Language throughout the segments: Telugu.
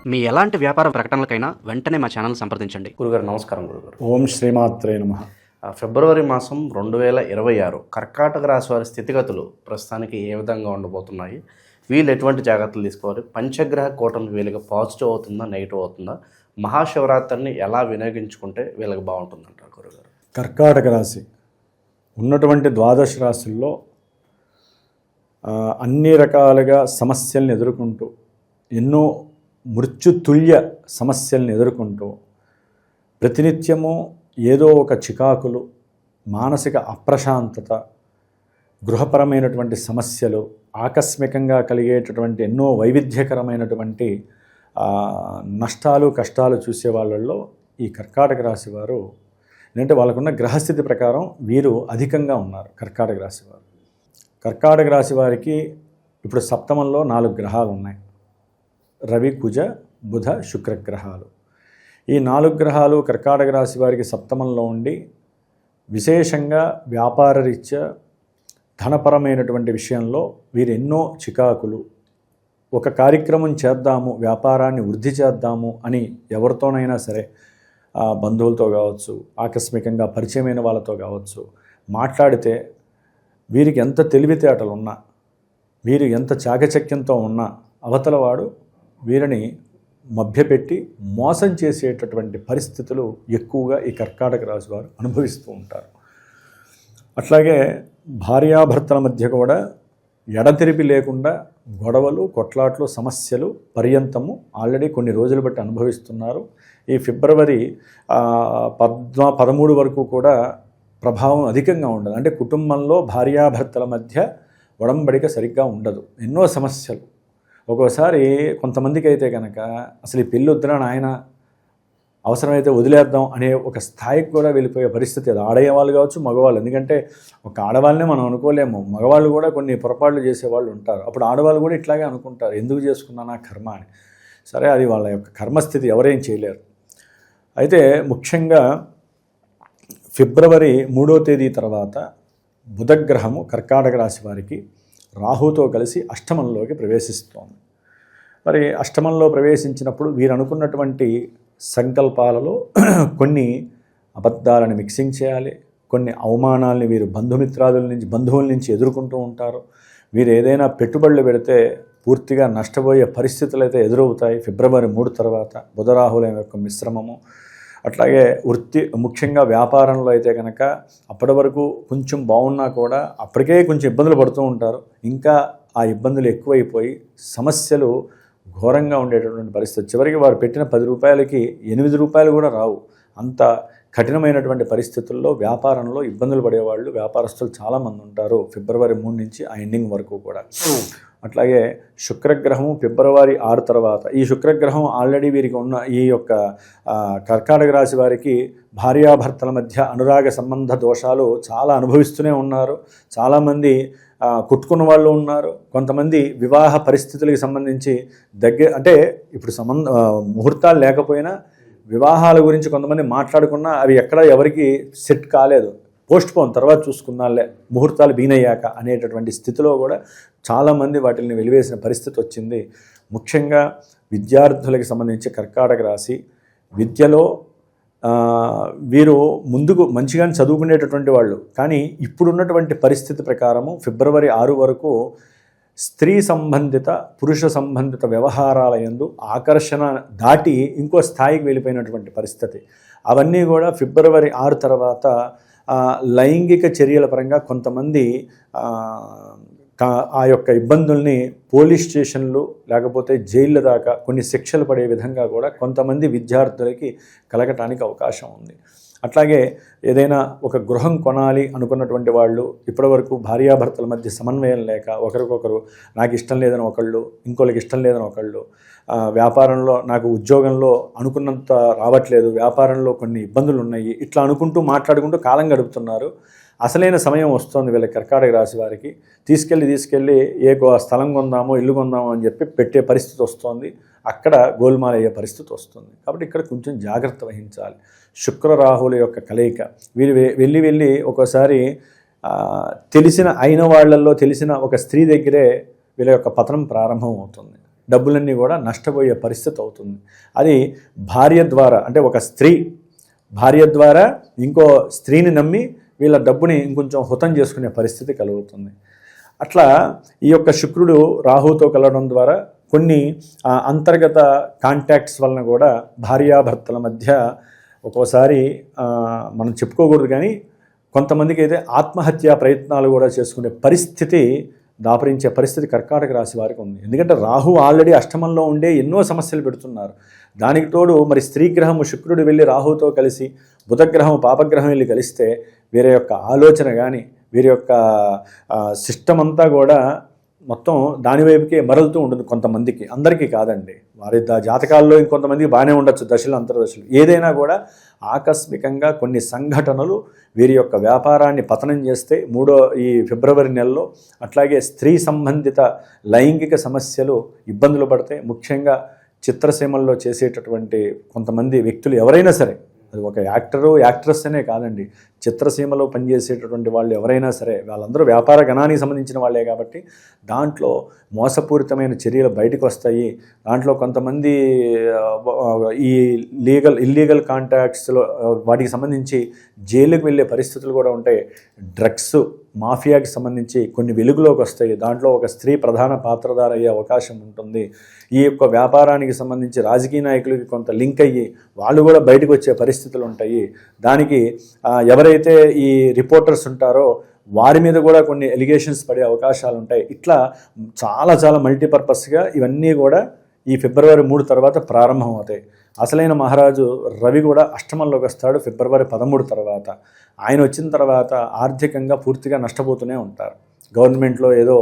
మీ ఎలాంటి వ్యాపార ప్రకటనలకైనా వెంటనే మా ఛానల్ సంప్రదించండి. గురుగారు నమస్కారం. గురుగారు ఓం శ్రీమాత్రే నమః. ఫిబ్రవరి మాసం 2026 కర్కాటక రాశి వారి స్థితిగతులు ప్రస్తుతానికి ఏ విధంగా ఉండబోతున్నాయి? వీళ్ళు ఎటువంటి జాగ్రత్తలు తీసుకోవాలి? పంచగ్రహ కూటమి వీళ్ళకి పాజిటివ్ అవుతుందా, నెగిటివ్ అవుతుందా? మహాశివరాత్రిని ఎలా వినియోగించుకుంటే వీళ్ళకి బాగుంటుందంటారు గురుగారు? కర్కాటక రాశి ఉన్నటువంటి ద్వాదశ రాశుల్లో అన్ని రకాలుగా సమస్యల్ని ఎదుర్కొంటూ, ఎన్నో మృత్యుతుల్య సమస్యల్ని ఎదుర్కొంటూ ప్రతినిత్యము ఏదో ఒక చికాకులు, మానసిక అప్రశాంతత, గృహపరమైనటువంటి సమస్యలు, ఆకస్మికంగా కలిగేటటువంటి ఎన్నో వైవిధ్యకరమైనటువంటి నష్టాలు, కష్టాలు చూసే వాళ్ళల్లో ఈ కర్కాటక రాశి వారు ఏంటంటే వాళ్ళకున్న గ్రహస్థితి ప్రకారం వీరు అధికంగా ఉన్నారు. కర్కాటక రాశి వారు, కర్కాటక రాశి వారికి ఇప్పుడు సప్తమంలో 4 గ్రహాలు ఉన్నాయి. రవి, కుజ, బుధ, శుక్రగ్రహాలు. ఈ 4 గ్రహాలు కర్కాటక రాశి వారికి సప్తమంలో ఉండి విశేషంగా వ్యాపార రీత్యా ధనపరమైనటువంటి విషయంలో వీరు ఎన్నో చికాకులు, ఒక కార్యక్రమం చేద్దాము, వ్యాపారాన్ని వృద్ధి చేద్దాము అని ఎవరితోనైనా సరే, బంధువులతో కావచ్చు, ఆకస్మికంగా పరిచయమైన వాళ్ళతో కావచ్చు, మాట్లాడితే వీరికి ఎంత తెలివితేటలు ఉన్నా, వీరు ఎంత చాకచక్యంతో ఉన్నా అవతలవాడు వీరిని మభ్యపెట్టి మోసం చేసేటటువంటి పరిస్థితులు ఎక్కువగా ఈ కర్కాటక రాశి వారు అనుభవిస్తూ ఉంటారు. అట్లాగే భార్యాభర్తల మధ్య కూడా ఎడతెరిపి లేకుండా గొడవలు, కొట్లాట్లు, సమస్యలు పర్యంతము ఆల్రెడీ కొన్ని రోజులు బట్టి అనుభవిస్తున్నారు. ఈ ఫిబ్రవరి 13 వరకు కూడా ప్రభావం అధికంగా ఉండదు. అంటే కుటుంబంలో భార్యాభర్తల మధ్య ఒడంబడిక సరిగ్గా ఉండదు. ఎన్నో సమస్యలు. ఒక్కోసారి కొంతమందికి అయితే కనుక అసలు ఈ పెళ్ళి వద్దురా నాయన, అవసరమైతే వదిలేద్దాం అనే ఒక స్థాయికి కూడా వెళ్ళిపోయే పరిస్థితి. అది ఆడేవాళ్ళు కావచ్చు, మగవాళ్ళు. ఎందుకంటే ఒక ఆడవాళ్ళనే మనం అనుకోలేము, మగవాళ్ళు కూడా కొన్ని పొరపాట్లు చేసేవాళ్ళు ఉంటారు. అప్పుడు ఆడవాళ్ళు కూడా ఇట్లాగే అనుకుంటారు, ఎందుకు చేసుకున్నానా కర్మ అని. సరే, అది వాళ్ళ యొక్క కర్మస్థితి, ఎవరేం చేయలేరు. అయితే ముఖ్యంగా ఫిబ్రవరి 3వ తేదీ తర్వాత బుధగ్రహము కర్కాటక రాశి వారికి రాహుతో కలిసి అష్టమంలోకి ప్రవేశిస్తోంది. మరి అష్టమంలో ప్రవేశించినప్పుడు వీరు అనుకున్నటువంటి సంకల్పాలలో కొన్ని అబద్ధాలను మిక్సింగ్ చేయాలి, కొన్ని అవమానాలని వీరు బంధువుల నుంచి ఎదుర్కొంటూ ఉంటారు. వీరు ఏదైనా పెట్టుబడులు పెడితే పూర్తిగా నష్టపోయే పరిస్థితులు అయితే ఎదురవుతాయి ఫిబ్రవరి 3 తర్వాత. బుధరాహుల యొక్క మిశ్రమము. అట్లాగే ముఖ్యంగా వ్యాపారంలో అయితే కనుక అప్పటి వరకు కొంచెం బాగున్నా కూడా అప్పటికే కొంచెం ఇబ్బందులు పడుతూ ఉంటారు. ఇంకా ఆ ఇబ్బందులు ఎక్కువైపోయి సమస్యలు ఘోరంగా ఉండేటటువంటి పరిస్థితి. చివరికి వారు పెట్టిన 10 రూపాయలకి 8 రూపాయలు కూడా రావు. అంత కఠినమైనటువంటి పరిస్థితుల్లో వ్యాపారంలో ఇబ్బందులు పడేవాళ్ళు, వ్యాపారస్తులు చాలామంది ఉంటారు ఫిబ్రవరి 3 నుంచి ఆ ఎండింగ్ వరకు కూడా. అట్లాగే శుక్రగ్రహము ఫిబ్రవరి 6 తర్వాత, ఈ శుక్రగ్రహం ఆల్రెడీ వీరికి ఉన్న ఈ యొక్క కర్కాటక రాశి వారికి భార్యాభర్తల మధ్య అనురాగ సంబంధ దోషాలు చాలా అనుభవిస్తూనే ఉన్నారు. చాలామంది కొట్టుకున్న వాళ్ళు ఉన్నారు. కొంతమంది వివాహ పరిస్థితులకు సంబంధించి అంటే ఇప్పుడు ముహూర్తాలు లేకపోయినా వివాహాల గురించి కొంతమంది మాట్లాడుకున్నా అవి ఎక్కడ ఎవరికి సెట్ కాలేదు, పోస్ట్ పోన్ తర్వాత చూసుకున్నాళ్ళే, ముహూర్తాలు బీనయ్యాక అనేటటువంటి స్థితిలో కూడా చాలామంది వాటిని వెలివేసిన పరిస్థితి వచ్చింది. ముఖ్యంగా విద్యార్థులకు సంబంధించి కర్కాటక రాశి విద్యలో వీరు ముందుకు మంచిగానే చదువుకునేటటువంటి వాళ్ళు, కానీ ఇప్పుడున్నటువంటి పరిస్థితి ప్రకారము ఫిబ్రవరి 6 వరకు స్త్రీ సంబంధిత, పురుష సంబంధిత వ్యవహారాల యందు ఆకర్షణ దాటి ఇంకో స్థాయికి వెళ్ళిపోయినటువంటి పరిస్థితి. అవన్నీ కూడా ఫిబ్రవరి 6 తర్వాత లైంగిక చర్యల పరంగా కొంతమంది ఆ యొక్క ఇబ్బందుల్ని పోలీస్ స్టేషన్లు లేకపోతే జైళ్ళ దాకా కొన్ని శిక్షలు పడే విధంగా కూడా కొంతమంది విద్యార్థులకి కలగటానికి అవకాశం ఉంది. అట్లాగే ఏదైనా ఒక గృహం కొనాలి అనుకున్నటువంటి వాళ్ళు ఇప్పటివరకు భార్యాభర్తల మధ్య సమన్వయం లేక ఒకరికొకరు నాకు ఇష్టం లేదని ఒకళ్ళు, ఇంకోళ్ళకి ఇష్టం లేదని ఒకళ్ళు, వ్యాపారంలో నాకు ఉద్యోగంలో అనుకున్నంత రావట్లేదు, వ్యాపారంలో కొన్ని ఇబ్బందులు ఉన్నాయి, ఇట్లా అనుకుంటూ మాట్లాడుకుంటూ కాలం గడుపుతున్నారు. అసలైన సమయం వస్తుంది వీళ్ళ కర్కాటక రాశి వారికి. తీసుకెళ్ళి ఏ స్థలం కొందామో, ఇల్లు కొందామో అని చెప్పి పెట్టే పరిస్థితి వస్తుంది. అక్కడ గోల్మాల్ అయ్యే పరిస్థితి వస్తుంది. కాబట్టి ఇక్కడ కొంచెం జాగ్రత్త వహించాలి. శుక్ర రాహుల యొక్క కలయిక, వీరు వెళ్ళి ఒక్కోసారి అయిన వాళ్ళల్లో తెలిసిన ఒక స్త్రీ దగ్గరే వీళ్ళ యొక్క పతనం ప్రారంభం అవుతుంది. డబ్బులన్నీ కూడా నష్టపోయే పరిస్థితి అవుతుంది. అది భార్య ద్వారా, అంటే ఒక స్త్రీ భార్య ద్వారా ఇంకో స్త్రీని నమ్మి వీళ్ళ డబ్బుని ఇంకొంచెం హుతం చేసుకునే పరిస్థితి కలుగుతుంది. అట్లా ఈ యొక్క శుక్రుడు రాహుతో కలవడం ద్వారా కొన్ని అంతర్గత కాంటాక్ట్స్ వలన కూడా భార్యాభర్తల మధ్య ఒక్కోసారి మనం చెప్పుకోకూడదు, కానీ కొంతమందికి అయితే ఆత్మహత్యా ప్రయత్నాలు కూడా చేసుకునే పరిస్థితి దాపరించే పరిస్థితి కర్కాటక రాశి వారికి ఉంది. ఎందుకంటే రాహు ఆల్రెడీ అష్టమంలో ఉండే ఎన్నో సమస్యలు పెడుతున్నారు. దానికి తోడు మరి స్త్రీగ్రహము శుక్రుడు వెళ్ళి రాహుతో కలిసి బుధగ్రహం పాపగ్రహం వెళ్ళి కలిస్తే వీరి యొక్క ఆలోచన కానీ వీరి యొక్క సిస్టమ్ అంతా కూడా మొత్తం దాని వైపుకే మరలుతూ ఉంటుంది. కొంతమందికి, అందరికీ కాదండి, వారి జాతకాల్లో ఇంకొంతమందికి బాగానే ఉండొచ్చు, దశలు అంతర్దశలు. ఏదైనా కూడా ఆకస్మికంగా కొన్ని సంఘటనలు వీరి యొక్క వ్యాపారాన్ని పతనం చేస్తే ఈ ఫిబ్రవరి నెలలో. అట్లాగే స్త్రీ సంబంధిత లైంగిక సమస్యలు ఇబ్బందులు పడతాయి. ముఖ్యంగా చిత్రసీమల్లో చేసేటటువంటి కొంతమంది వ్యక్తులు ఎవరైనా సరే, అది ఒక యాక్ట్రెస్ అనే కాదండి, చిత్రసీమలో పనిచేసేటటువంటి వాళ్ళు ఎవరైనా సరే వాళ్ళందరూ వ్యాపార గణానికి సంబంధించిన వాళ్ళే కాబట్టి దాంట్లో మోసపూరితమైన చర్యలు బయటకు వస్తాయి. దాంట్లో కొంతమంది ఈ ఇల్లీగల్ కాంటాక్ట్స్లో వాటికి సంబంధించి జైలుకి వెళ్ళే పరిస్థితులు కూడా ఉంటాయి. డ్రగ్స్ మాఫియాకి సంబంధించి కొన్ని వెలుగులోకి వస్తాయి. దాంట్లో ఒక స్త్రీ ప్రధాన పాత్రధార అయ్యే అవకాశం ఉంటుంది. ఈ యొక్క వ్యాపారానికి సంబంధించి రాజకీయ నాయకులకి కొంత లింక్ అయ్యి వాళ్ళు కూడా బయటకు వచ్చే పరిస్థితులు ఉంటాయి. దానికి ఎవరైతే ఈ రిపోర్టర్స్ ఉంటారో వారి మీద కూడా కొన్ని ఎలిగేషన్స్ పడే అవకాశాలు ఉంటాయి. ఇట్లా చాలా చాలా మల్టీపర్పస్గా ఇవన్నీ కూడా ఈ ఫిబ్రవరి 3 తర్వాత ప్రారంభం అవుతాయి. అసలైన మహారాజు రవి కూడా అష్టమంలోకి వస్తాడు ఫిబ్రవరి 13 తర్వాత. ఆయన వచ్చిన తర్వాత ఆర్థికంగా పూర్తిగా నష్టపోతూనే ఉంటారు. గవర్నమెంట్లో ఏదో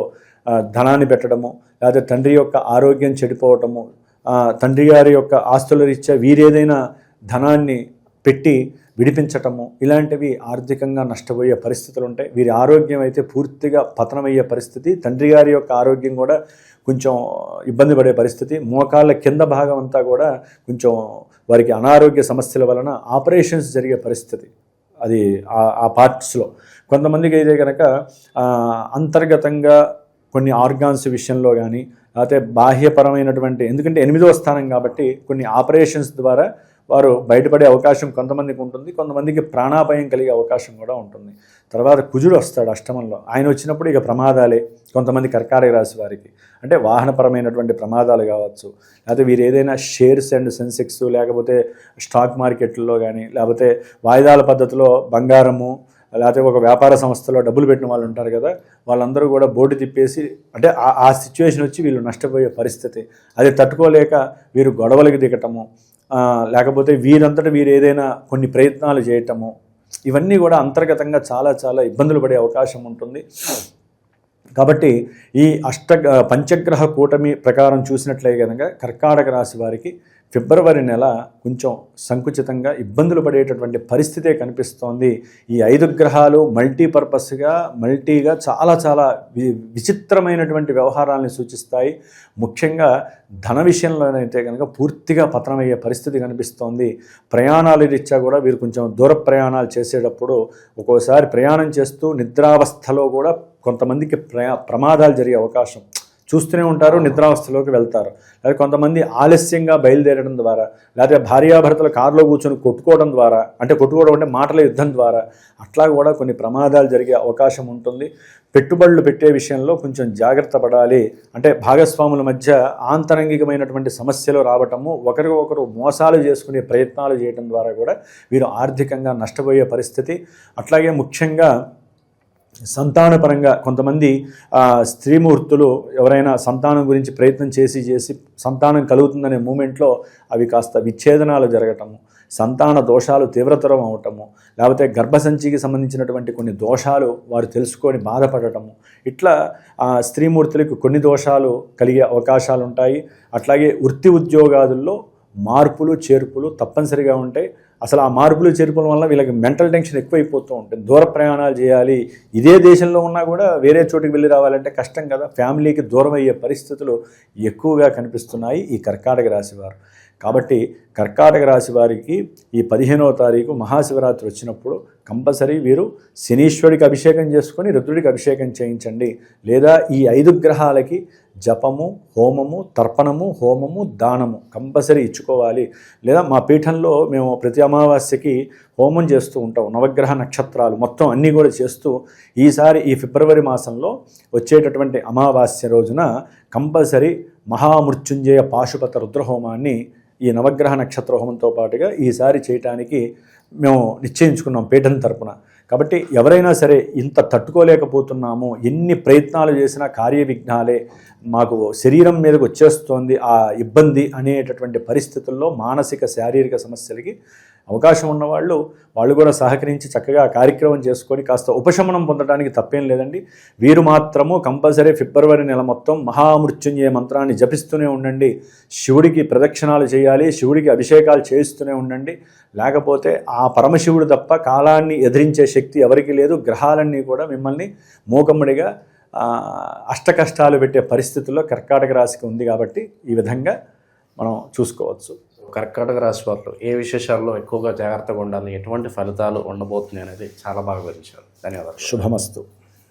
ధనాన్ని పెట్టడము, లేకపోతే తండ్రి యొక్క ఆరోగ్యం చెడిపోవటము, తండ్రి గారి యొక్క ఆస్తుల రీత్యా వీరేదైనా ధనాన్ని పెట్టి విడిపించటము, ఇలాంటివి ఆర్థికంగా నష్టపోయే పరిస్థితులు ఉంటాయి. వీరి ఆరోగ్యం అయితే పూర్తిగా పతనమయ్యే పరిస్థితి. తండ్రి గారి యొక్క ఆరోగ్యం కూడా కొంచెం ఇబ్బంది పడే పరిస్థితి. మోకాళ్ళ కింద భాగం అంతా కూడా కొంచెం వారికి అనారోగ్య సమస్యల వలన ఆపరేషన్స్ జరిగే పరిస్థితి. అది ఆ పార్ట్స్లో కొంతమందికి అయితే కనుక అంతర్గతంగా కొన్ని ఆర్గాన్స్ విషయంలో కానీ, లేకపోతే బాహ్యపరమైనటువంటి, ఎందుకంటే 8వ స్థానం కాబట్టి కొన్ని ఆపరేషన్స్ ద్వారా వారు బయటపడే అవకాశం కొంతమందికి ఉంటుంది. కొంతమందికి ప్రాణాపాయం కలిగే అవకాశం కూడా ఉంటుంది. తర్వాత కుజుడు వస్తాడు అష్టమంలో. ఆయన వచ్చినప్పుడు ఇక ప్రమాదాలే కొంతమంది కర్కాటక రాశి వారికి. అంటే వాహనపరమైనటువంటి ప్రమాదాలు కావచ్చు, లేకపోతే వీరు ఏదైనా షేర్స్ అండ్ సెన్సెక్స్, లేకపోతే స్టాక్ మార్కెట్లో కానీ, లేకపోతే వాయిదాల పద్ధతిలో బంగారము, లేకపోతే ఒక వ్యాపార సంస్థలో డబ్బులు పెట్టిన వాళ్ళు ఉంటారు కదా, వాళ్ళందరూ కూడా బోర్డు తిప్పేసి, అంటే ఆ సిచ్యువేషన్ వచ్చి వీళ్ళు నష్టపోయే పరిస్థితి. అది తట్టుకోలేక వీరు గొడవలకి దిగటము, లేకపోతే వీరంతటా వీరు ఏదైనా కొన్ని ప్రయత్నాలు చేయటము, ఇవన్నీ కూడా అంతర్గతంగా చాలా చాలా ఇబ్బందులు పడే అవకాశం ఉంటుంది. కాబట్టి ఈ పంచగ్రహ కూటమి ప్రకారం చూసినట్లే కనుక కర్కాటక రాశి వారికి ఫిబ్రవరి నెల కొంచెం సంకుచితంగా ఇబ్బందులు పడేటటువంటి పరిస్థితే కనిపిస్తోంది. ఈ 5 గ్రహాలు మల్టీగా చాలా చాలా విచిత్రమైనటువంటి వ్యవహారాలను సూచిస్తాయి. ముఖ్యంగా ధన విషయంలోనైతే కనుక పూర్తిగా పతనమయ్యే పరిస్థితి కనిపిస్తోంది. ప్రయాణాల రీత్యా కూడా వీరు కొంచెం దూర ప్రయాణాలు చేసేటప్పుడు ఒక్కోసారి ప్రయాణం చేస్తూ నిద్రావస్థలో కూడా కొంతమందికి ప్రమాదాలు జరిగే అవకాశం చూస్తూనే ఉంటారు. నిద్రావస్థలోకి వెళ్తారు. లేదా కొంతమంది ఆలస్యంగా బయలుదేరడం ద్వారా, లేకపోతే భార్యాభర్తలు కారులో కూర్చొని కొట్టుకోవడం ద్వారా, అంటే కొట్టుకోవడం అంటే మాటల యుద్ధం ద్వారా, అట్లా కూడా కొన్ని ప్రమాదాలు జరిగే అవకాశం ఉంటుంది. పెట్టుబడులు పెట్టే విషయంలో కొంచెం జాగ్రత్త పడాలి. అంటే భాగస్వాముల మధ్య ఆంతరంగికమైనటువంటి సమస్యలు రావటము, ఒకరికొకరు మోసాలు చేసుకునే ప్రయత్నాలు చేయడం ద్వారా కూడా వీరు ఆర్థికంగా నష్టపోయే పరిస్థితి. అట్లాగే ముఖ్యంగా సంతానపరంగా కొంతమంది స్త్రీమూర్తులు ఎవరైనా సంతానం గురించి ప్రయత్నం చేసి సంతానం కలుగుతుందనే మూమెంట్లో అవి కాస్త విచ్ఛేదనాలు జరగటము, సంతాన దోషాలు తీవ్రతరం అవటము, లేకపోతే గర్భసంచికి సంబంధించినటువంటి కొన్ని దోషాలు వారు తెలుసుకొని బాధపడటము, ఇట్లా స్త్రీమూర్తులకు కొన్ని దోషాలు కలిగే అవకాశాలు ఉంటాయి. అట్లాగే వృత్తి ఉద్యోగాదుల్లో మార్పులు చేర్పులు తప్పనిసరిగా ఉంటాయి. అసలు ఆ మార్పులు చేర్పుల వల్ల వీళ్ళకి మెంటల్ టెన్షన్ ఎక్కువైపోతూ ఉంటుంది. దూర ప్రయాణాలు చేయాలి, ఇదే దేశంలో ఉన్నా కూడా వేరే చోటుకి వెళ్ళి రావాలంటే కష్టం కదా. ఫ్యామిలీకి దూరం అయ్యే పరిస్థితులు ఎక్కువగా కనిపిస్తున్నాయి ఈ కర్కాటక రాశి వారు. కాబట్టి కర్కాటక రాశి వారికి ఈ 15వ తారీఖు మహాశివరాత్రి వచ్చినప్పుడు కంపల్సరీ వీరు శనీశ్వరుడికి అభిషేకం చేసుకొని రుద్రుడికి అభిషేకం చేయించండి. లేదా ఈ 5 గ్రహాలకి జపము, హోమము, తర్పణము, హోమము, దానము కంపల్సరీ ఇచ్చుకోవాలి. లేదా మా పీఠంలో మేము ప్రతి అమావాస్యకి హోమం చేస్తూ ఉంటాం. నవగ్రహ నక్షత్రాలు మొత్తం అన్నీ కూడా చేస్తూ ఈసారి ఈ ఫిబ్రవరి మాసంలో వచ్చేటటువంటి అమావాస్య రోజున కంపల్సరీ మహామృత్యుంజయ పాశుపత రుద్రహోమాన్ని ఈ నవగ్రహ నక్షత్ర హోమంతో పాటుగా ఈసారి చేయటానికి మేము నిశ్చయించుకున్నాం పీఠం తరపున. కాబట్టి ఎవరైనా సరే ఇంత తట్టుకోలేకపోతున్నాము, ఎన్ని ప్రయత్నాలు చేసినా కార్య విఘ్నాలే, మాకు శరీరం మీదకి వచ్చేస్తోంది ఆ ఇబ్బంది అనేటటువంటి పరిస్థితుల్లో మానసిక శారీరక సమస్యలకి అవకాశం ఉన్నవాళ్ళు వాళ్ళు కూడా సహకరించి చక్కగా కార్యక్రమం చేసుకొని కాస్త ఉపశమనం పొందడానికి తప్పేం లేదండి. వీరు మాత్రము కంపల్సరీ ఫిబ్రవరి నెల మొత్తం మహామృత్యుంజయ మంత్రాన్ని జపిస్తూనే ఉండండి. శివుడికి ప్రదక్షిణాలు చేయాలి, శివుడికి అభిషేకాలు చేయిస్తూనే ఉండండి. లేకపోతే ఆ పరమశివుడు తప్ప కాలాన్ని ఎదిరించే శక్తి ఎవరికి లేదు. గ్రహాలన్నీ కూడా మిమ్మల్ని మూకమ్మడిగా అష్టకష్టాలు పెట్టే పరిస్థితుల్లో కర్కాటక రాశికి ఉంది. కాబట్టి ఈ విధంగా మనం చూసుకోవచ్చు. కర్కాటక రాశి వారు ఏ విశేషాల్లో ఎక్కువగా జాగ్రత్తగా ఉండాలి, ఎటువంటి ఫలితాలు ఉండబోతున్నాయి అనేది చాలా బాగా వివరించారు. ధన్యవాదాలు. శుభమస్తు.